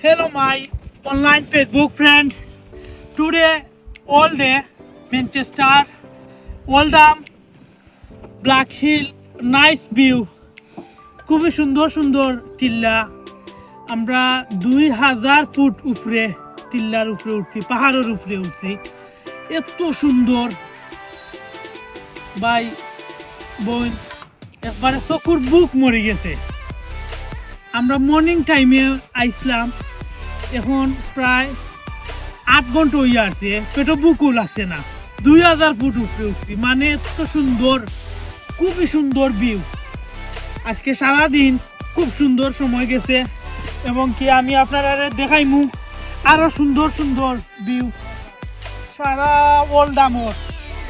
Hello my online Facebook friend. Today all day Manchester, Oldham, Black Hill, nice view. খুবই সুন্দর সুন্দর টিল্লা। আমরা 2000 foot উপরে টিল্লার উপরে উঠছি, পাহাড়ের উপরে উঠছি। এত সুন্দর ভাই বোন, একবারে চকুর বুক মরে গেছে। আমরা মর্নিং টাইমে আইসলাম, এখন প্রায় 8 ঘন্টা হয়ে আছে, পেটে বুকও লাগছে না। 2000 ফুট উপরে উঠছি, মানে এত সুন্দর, খুবই সুন্দর ভিউ। আজকে সারাদিন খুব সুন্দর সময় গেছে এবং কি আমি আপনারা দেখাইমু আরো সুন্দর সুন্দর ভিউ। সারা ওল্ডামর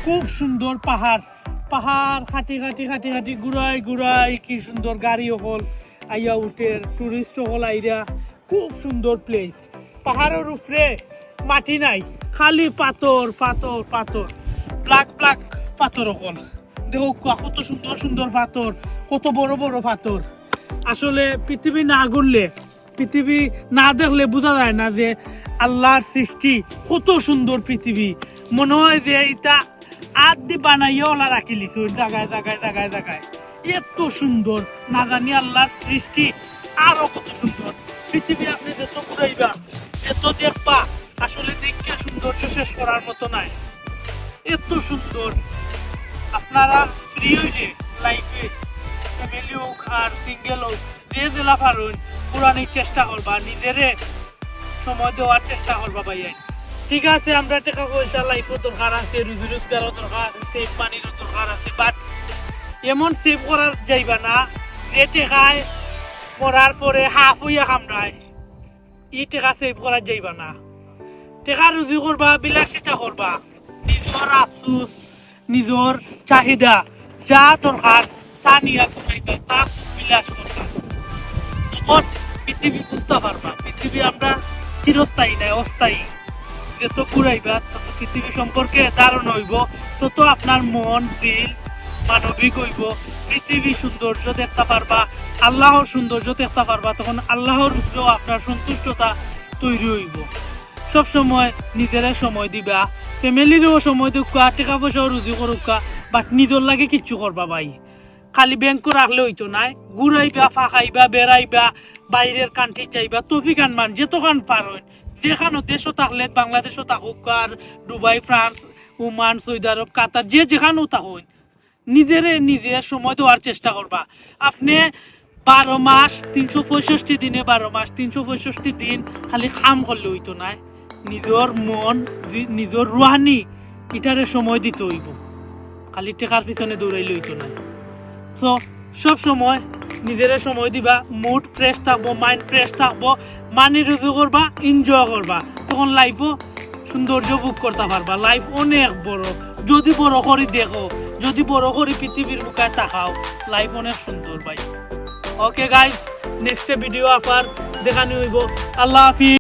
খুব সুন্দর পাহাড় পাহাড় খাটি খাটি খাটি খাটি ঘুরাই ঘুরাই কি সুন্দর গাড়ি হল আইয়া উঠে, টুরিস্ট হল আইরা। খুব সুন্দর প্লেস। পাহাড়ের উপরে মাটি নাই, খালি পাথর পাথর পাথর, ব্ল্যাক ব্ল্যাক পাথর হল। দেখো কত সুন্দর সুন্দর পাথর, কত বড় বড় পাথর। আসলে পৃথিবী না ঘুরলে, পৃথিবী না দেখলে বোঝা যায় না যে আল্লাহর সৃষ্টি কত সুন্দর পৃথিবী। মনে হয় যে এটা আদি বানাইয়া ওলা রাখি লিছে ওই জায়গায় জায়গায় জায়গায় জায়গায়। এত সুন্দর, না জানি আল্লাহর সৃষ্টি আরো কত সুন্দর। পৃথিবী আপনি যত ঘুরাইবা এত দেখবা, আসলে দেখে সৌন্দর্য শেষ করার মতো নাই। এত সুন্দর। আপনারা ফ্রি হইলে লাইফে ফ্যামিলি হোক আর সিঙ্গেল হোক, যে জেলা পারুন পুরানির চেষ্টা করবা, নিজেরে সময় দেওয়ার চেষ্টা করবা ভাইয়াই। ঠিক আছে, আমরা টাকা পয়সা লাইফও দরকার আছে, রুজি রোজগারও দরকার আছে, সেভ মানিরও দরকার আছে, বাট এমন সেভ করার যাইবা না যে টেকায় মরার পরে হাফ হইয়া কামড়ায়। ই টাকা সেভ করার যাইবা না। টাকা রুজি করবা, বিলাসিতা করবা, নিজের আফসুস, নিজের চাহিদা যা দরকার তা নিয়ে ঘুরাইবা, তা বিলাস করবা। তখন পৃথিবী বুঝতে পারবা পৃথিবী আমরা চিরস্থায়ী নাই, অস্থায়ী। যত ঘুরাইবা তত পৃথিবী সম্পর্কে ধারণা হইব, তত আপনার মন দিল মানবিক হইব। পৃথিবী সৌন্দর্য দেখতে পারবা, আল্লাহর সৌন্দর্য দেখতে পারবা, তখন আল্লাহর উপরেও আপনার সন্তুষ্টতা তৈরি হইব। সব সময় নিজেরা সময় দিবা, ফ্যামিলিরও সময় দিবা, টাকা পয়সাও রুজি করুকা, বাট নিজের লাগে কিচ্ছু করবা ভাই। খালি ব্যাংক রাখলে হইতো নাই, ঘুরাইবা, ফাঁকাইবা, বেড়াইবা, বাইরের কান্ট্রি চাইবা, তফিকান মান যেতখান পারেন যেখানে দেশও থাকলে, বাংলাদেশও থাকুক আর দুবাই, ফ্রান্স, ওমান, সৌদি আরব, কাতার, যে যেখানেও থাকুন, নিজের সময় দেওয়ার চেষ্টা করবা। আপনি 12 মাস 365 দিনে 12 মাস 365 দিন খালি কাম করলে হইতো নাই। নিজের মন, নিজের রুহানি এটারে সময় দিতে হইব, খালি টেকার পিছনে দৌড়াইলে হইতো না। সো সব সময় নিজের সময় দিবা, মুড ফ্রেশ থাকবো, মাইন্ড ফ্রেশ থাকবো, মানি রুজু করবা, এনজয় করবা, তখন লাইফও সৌন্দর্য বুক করতে পারবা। লাইফ অনেক বড়, যদি বড় করে দেখো, যদি বড় করে পৃথিবীর বুকায় তাকাও, লাইফ অনেক সুন্দর ভাই। ওকে গাইস, নেক্সট ভিডিও আবার দেখানি হইব। আল্লাহ হাফিজ।